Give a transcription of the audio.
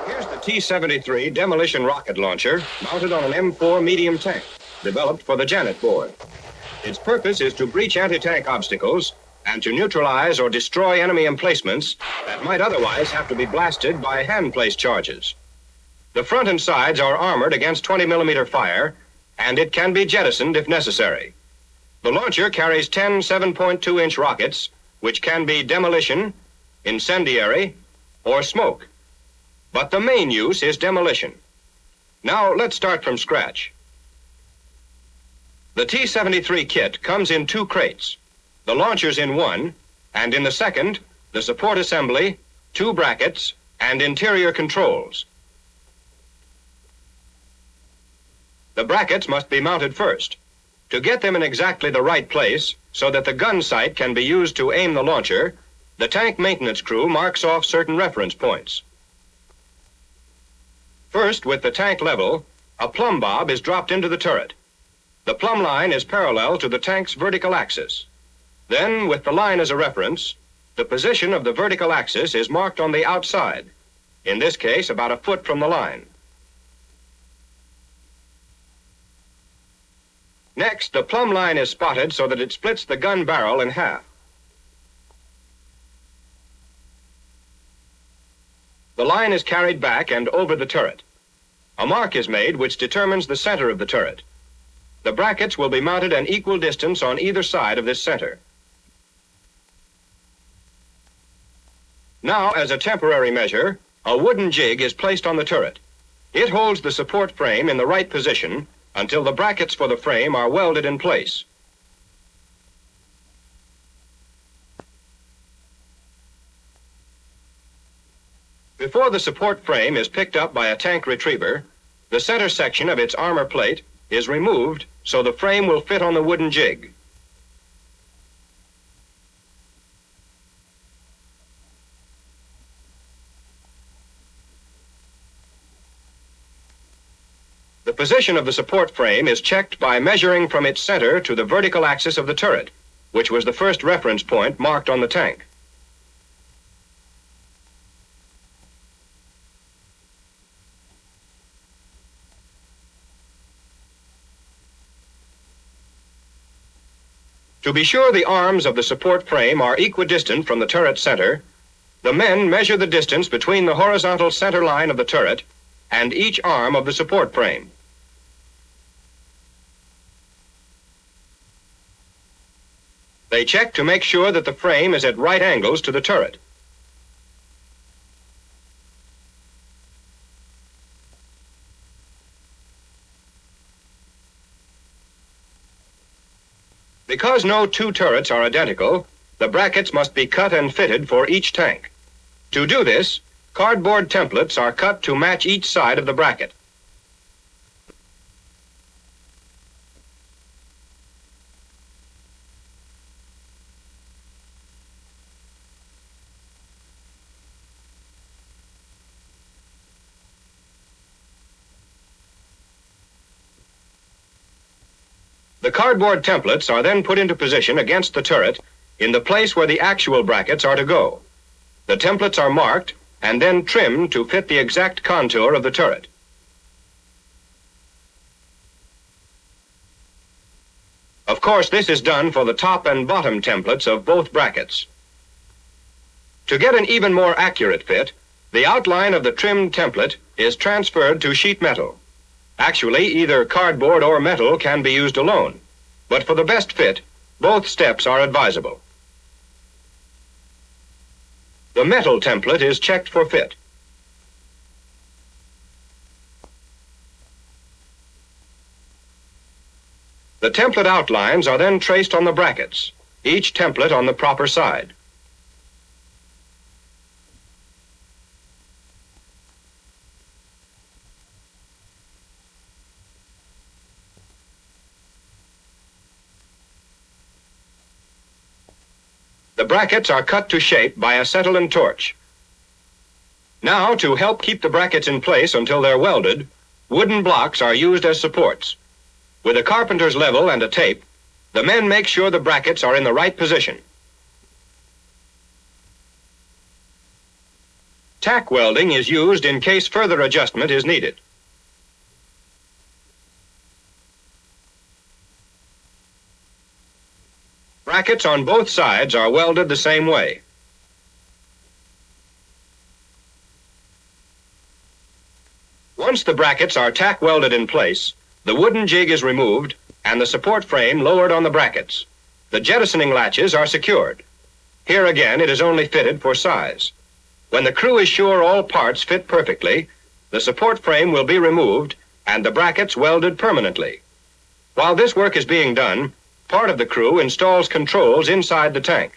Here's the T73 demolition rocket launcher mounted on an M4 medium tank, developed for the Janet board. Its purpose is to breach anti-tank obstacles and to neutralize or destroy enemy emplacements that might otherwise have to be blasted by hand-placed charges. The front and sides are armored against 20mm fire, and it can be jettisoned if necessary. The launcher carries 10 7.2-inch rockets, which can be demolition, incendiary, or smoke. But the main use is demolition. Now let's start from scratch. The T73 kit comes in 2 crates. The launcher's in one, and in the second, the support assembly, 2 brackets, and interior controls. The brackets must be mounted first. To get them in exactly the right place, so that the gun sight can be used to aim the launcher, the tank maintenance crew marks off certain reference points. First, with the tank level, a plumb bob is dropped into the turret. The plumb line is parallel to the tank's vertical axis. Then, with the line as a reference, the position of the vertical axis is marked on the outside, in this case about a foot from the line. Next, the plumb line is spotted so that it splits the gun barrel in half. The line is carried back and over the turret. A mark is made which determines the center of the turret. The brackets will be mounted an equal distance on either side of this center. Now, as a temporary measure, a wooden jig is placed on the turret. It holds the support frame in the right position until the brackets for the frame are welded in place. Before the support frame is picked up by a tank retriever, the center section of its armor plate is removed so the frame will fit on the wooden jig. The position of the support frame is checked by measuring from its center to the vertical axis of the turret, which was the first reference point marked on the tank. To be sure the arms of the support frame are equidistant from the turret center, the men measure the distance between the horizontal center line of the turret and each arm of the support frame. They check to make sure that the frame is at right angles to the turret. Because no 2 turrets are identical, the brackets must be cut and fitted for each tank. To do this, cardboard templates are cut to match each side of the bracket. The cardboard templates are then put into position against the turret in the place where the actual brackets are to go. The templates are marked and then trimmed to fit the exact contour of the turret. Of course, this is done for the top and bottom templates of both brackets. To get an even more accurate fit, the outline of the trimmed template is transferred to sheet metal. Actually, either cardboard or metal can be used alone, but for the best fit, both steps are advisable. The metal template is checked for fit. The template outlines are then traced on the brackets, each template on the proper side. The brackets are cut to shape by acetylene torch. Now, to help keep the brackets in place until they're welded, wooden blocks are used as supports. With a carpenter's level and a tape, the men make sure the brackets are in the right position. Tack welding is used in case further adjustment is needed. Brackets on both sides are welded the same way. Once the brackets are tack welded in place, the wooden jig is removed and the support frame lowered on the brackets. The jettisoning latches are secured. Here again, it is only fitted for size. When the crew is sure all parts fit perfectly, the support frame will be removed and the brackets welded permanently. While this work is being done, part of the crew installs controls inside the tank.